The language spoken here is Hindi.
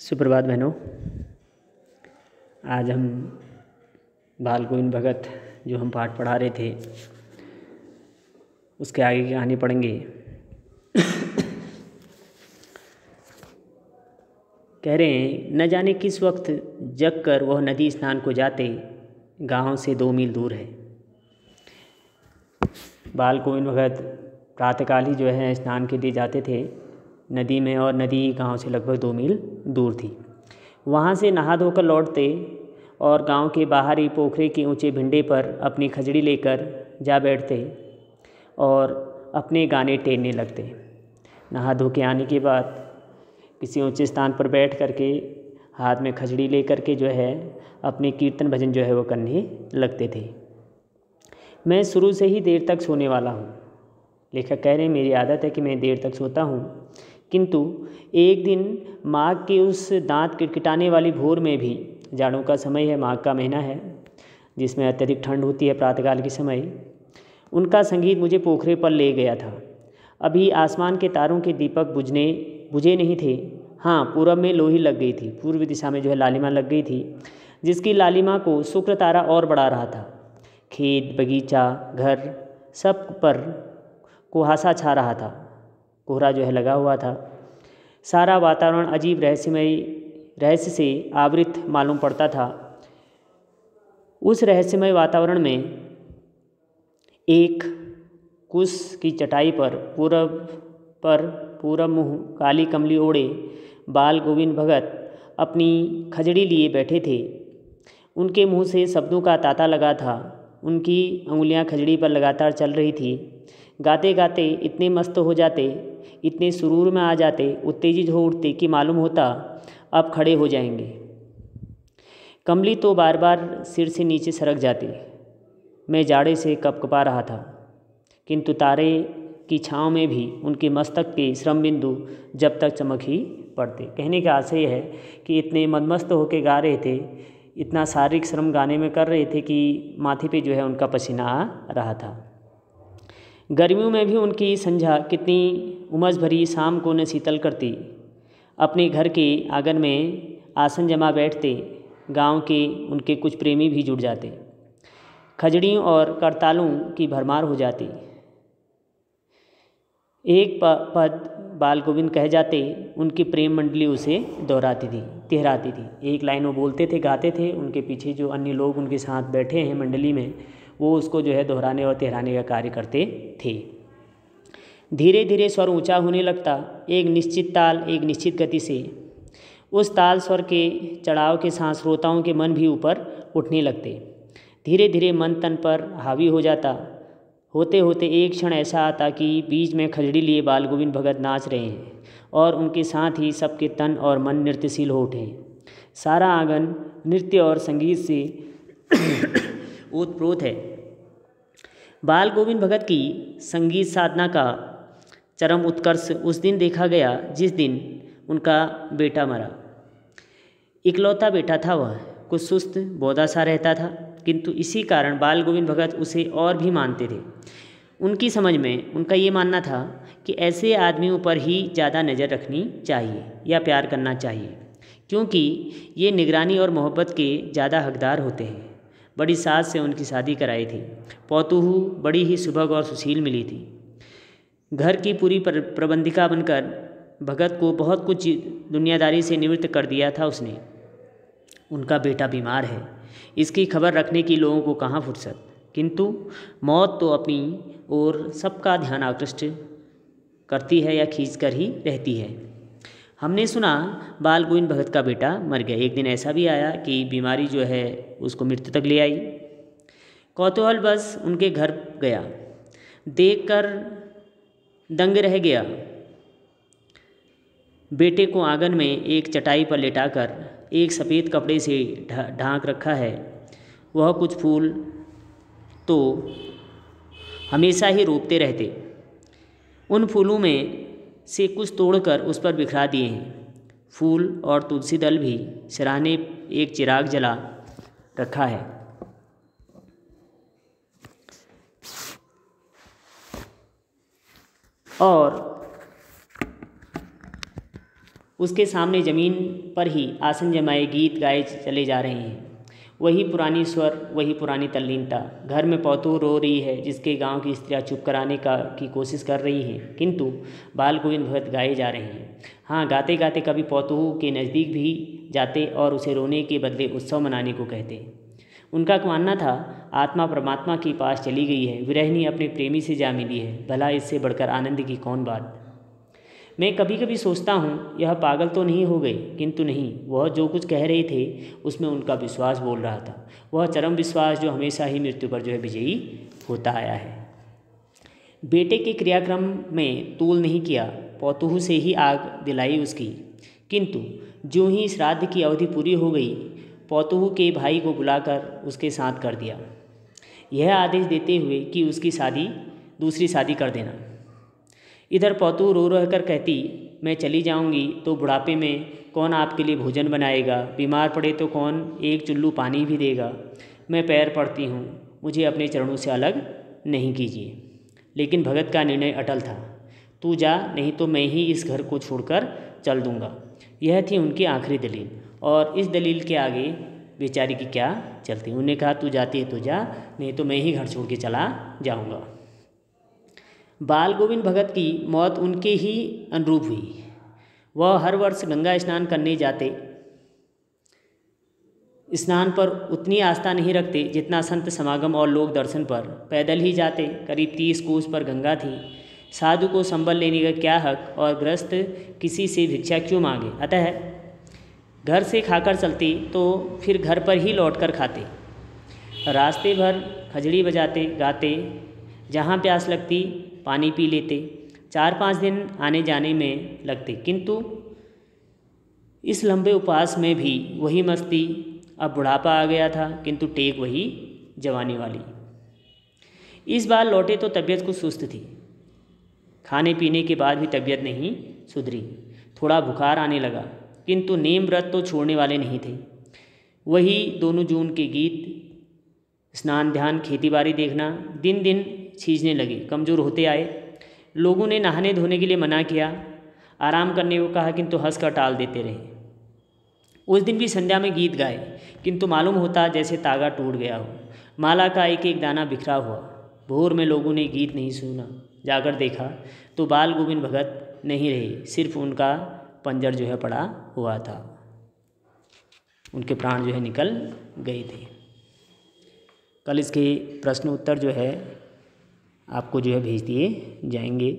सुप्रभात बहनों। आज हम बाल गोविंद भगत जो हम पाठ पढ़ा रहे थे उसके आगे की कहानी पढ़ेंगे। कह रहे हैं, न जाने किस वक्त जग कर वह नदी स्नान को जाते, गांव से 2 मील दूर है। बाल गोविंद भगत प्रातःकाल ही जो है स्नान के लिए जाते थे नदी में, और नदी गांव से लगभग 2 मील दूर थी। वहाँ से नहा धोकर लौटते और गांव के बाहरी पोखरे के ऊंचे भिंडे पर अपनी खजड़ी लेकर जा बैठते और अपने गाने टेरने लगते। नहा धो के आने के बाद किसी ऊंचे स्थान पर बैठ करके हाथ में खजड़ी ले करके जो है अपने कीर्तन भजन जो है वो करने लगते थे। मैं शुरू से ही देर तक सोने वाला हूँ। लेखक कह रहे हैं, मेरी आदत है कि मैं देर तक सोता हूँ, किंतु एक दिन माघ के उस दांत किटकिटाने वाली भोर में भी, जाड़ों का समय है, माघ का महीना है जिसमें अत्यधिक ठंड होती है प्रातःकाल के समय, उनका संगीत मुझे पोखरे पर ले गया था। अभी आसमान के तारों के दीपक बुझे नहीं थे। हाँ, पूरब में लोही लग गई थी, पूर्व दिशा में जो है लालिमा लग गई थी, जिसकी लालिमा को शुक्र तारा और बढ़ा रहा था। खेत, बगीचा, घर, सब पर कुहासा छा रहा था, कोहरा जो है लगा हुआ था। सारा वातावरण अजीब रहस्य से आवृत मालूम पड़ता था। उस रहस्यमय वातावरण में एक कुश की चटाई पर पूरब मुँह काली कमली ओढ़े बाल गोविंद भगत अपनी खजड़ी लिए बैठे थे। उनके मुंह से शब्दों का तांता लगा था। उनकी अंगुलियां खजड़ी पर लगातार चल रही थी। गाते गाते इतने मस्त हो जाते, इतने सुरूर में आ जाते, उत्तेजित हो उठते कि मालूम होता अब खड़े हो जाएंगे। कमली तो बार बार सिर से नीचे सरक जाती। मैं जाड़े से कपकपा रहा था, किंतु तारे की छाँव में भी उनके मस्तक के श्रम बिंदु जब तक चमक ही पड़ते। कहने का आशय है कि इतने मदमस्त होकर गा रहे थे, इतना शारीरिक श्रम गाने में कर रहे थे कि माथे पे जो है उनका पसीना आ रहा था। गर्मियों में भी उनकी संध्या कितनी उमस भरी शाम को न शीतल करती। अपने घर के आंगन में आसन जमा बैठते। गांव के उनके कुछ प्रेमी भी जुट जाते। खजड़ियों और करतालों की भरमार हो जाती। एक पद बाल गोविंद कह जाते, उनकी प्रेम मंडली उसे दोहराती थी, तिहराती थी। एक लाइन वो बोलते थे, गाते थे, उनके पीछे जो अन्य लोग उनके साथ बैठे हैं मंडली में, वो उसको जो है दोहराने और तिहराने का कार्य करते थे। धीरे धीरे स्वर ऊंचा होने लगता, एक निश्चित ताल, एक निश्चित गति से। उस ताल स्वर के चढ़ाव के साथ श्रोताओं के मन भी ऊपर उठने लगते। धीरे धीरे मन तन पर हावी हो जाता। होते होते एक क्षण ऐसा आता कि बीच में खजड़ी लिए बाल गोविंद भगत नाच रहे हैं और उनके साथ ही सबके तन और मन नृत्यशील हो उठे। सारा आंगन नृत्य और संगीत से ओतप्रोत है। बाल गोविंद भगत की संगीत साधना का चरम उत्कर्ष उस दिन देखा गया जिस दिन उनका बेटा मरा। इकलौता बेटा था वह, कुछ सुस्त बौधा सा रहता था, किंतु इसी कारण बाल गोविंद भगत उसे और भी मानते थे। उनकी समझ में उनका ये मानना था कि ऐसे आदमियों पर ही ज़्यादा नज़र रखनी चाहिए या प्यार करना चाहिए, क्योंकि ये निगरानी और मोहब्बत के ज़्यादा हकदार होते हैं। बड़ी सास से उनकी शादी कराई थी। पौतुहू बड़ी ही सुभग और सुशील मिली थी। घर की पूरी प्रबंधिका बनकर भगत को बहुत कुछ दुनियादारी से निवृत्त कर दिया था उसने। उनका बेटा बीमार है, इसकी खबर रखने की लोगों को कहाँ फुर्सत, किंतु मौत तो अपनी ओर सबका ध्यान आकृष्ट करती है या खींच कर ही रहती है। हमने सुना बाल गोविंद भगत का बेटा मर गया। एक दिन ऐसा भी आया कि बीमारी जो है उसको मृत्यु तक ले आई। कौतूहल बस उनके घर गया, देखकर दंग रह गया। बेटे को आंगन में एक चटाई पर लेटाकर एक सफ़ेद कपड़े से ढांक रखा है। वह कुछ फूल तो हमेशा ही रोपते रहते। उन फूलों में से कुछ तोड़कर उस पर बिखरा दिए हैं। फूल और तुलसी दल भी सिरहाने एक चिराग जला रखा है। और उसके सामने ज़मीन पर ही आसन जमाए गीत गाए चले जा रहे हैं। वही पुरानी स्वर, वही पुरानी तल्लीनता। घर में पौतू रो रही है जिसके गांव की स्त्रियां चुप कराने की कोशिश कर रही हैं, किंतु बाल गोविंद भगत गाए जा रहे हैं। हाँ, गाते गाते कभी पौतू के नज़दीक भी जाते और उसे रोने के बदले उत्सव मनाने को कहते। उनका मानना था, आत्मा परमात्मा के पास चली गई है, विरहिणी अपने प्रेमी से जा मिली है, भला इससे बढ़कर आनंद की कौन बात। मैं कभी कभी सोचता हूँ यह पागल तो नहीं हो गई, किंतु नहीं, वह जो कुछ कह रहे थे उसमें उनका विश्वास बोल रहा था, वह चरम विश्वास जो हमेशा ही मृत्यु पर जो है विजयी होता आया है। बेटे के क्रियाक्रम में तूल नहीं किया, पौतुहू से ही आग दिलाई उसकी, किंतु जो ही श्राद्ध की अवधि पूरी हो गई, पौतुहू के भाई को बुलाकर उसके साथ कर दिया, यह आदेश देते हुए कि उसकी दूसरी शादी कर देना। इधर पौतू रो रह कर कहती, मैं चली जाऊंगी तो बुढ़ापे में कौन आपके लिए भोजन बनाएगा, बीमार पड़े तो कौन एक चुल्लू पानी भी देगा। मैं पैर पड़ती हूँ, मुझे अपने चरणों से अलग नहीं कीजिए। लेकिन भगत का निर्णय अटल था, तू जा, नहीं तो मैं ही इस घर को छोड़कर चल दूँगा। यह थी उनकी आखिरी दलील, और इस दलील के आगे बेचारी की क्या चलती। उन्होंने कहा, तू जाती है तो जा, नहीं तो मैं ही घर छोड़ के चला जाऊँगा। बाल गोविंद भगत की मौत उनके ही अनुरूप हुई। वह हर वर्ष गंगा स्नान करने जाते। स्नान पर उतनी आस्था नहीं रखते जितना संत समागम और लोक दर्शन पर। पैदल ही जाते। करीब 30 कोस पर गंगा थी। साधु को संबल लेने का क्या हक, और गृहस्थ किसी से भिक्षा क्यों मांगे। अतः घर से खाकर चलते तो फिर घर पर ही लौटकर खाते। रास्ते भर खजड़ी बजाते गाते, जहाँ प्यास लगती पानी पी लेते। 4-5 दिन आने जाने में लगते, किंतु इस लंबे उपवास में भी वही मस्ती। अब बुढ़ापा आ गया था, किंतु टेक वही जवानी वाली। इस बार लौटे तो तबीयत कुछ सुस्त थी। खाने पीने के बाद भी तबीयत नहीं सुधरी। थोड़ा बुखार आने लगा, किंतु नेम व्रत तो छोड़ने वाले नहीं थे। वही दोनों जून के गीत, स्नान ध्यान खेती बाड़ी देखना दिन दिन छींचने लगे, कमज़ोर होते आए। लोगों ने नहाने धोने के लिए मना किया, आराम करने को कहा, किंतु हंस कर टाल देते रहे। उस दिन भी संध्या में गीत गाए, किंतु मालूम होता जैसे तागा टूट गया हो, माला का एक एक दाना बिखरा हुआ। भोर में लोगों ने गीत नहीं सुना। जाकर देखा तो बाल गोविंद भगत नहीं रहे, सिर्फ उनका पंजर जो है पड़ा हुआ था। उनके प्राण जो है निकल गए थे। कल इसके प्रश्न उत्तर जो है आपको जो है भेज दिए जाएंगे।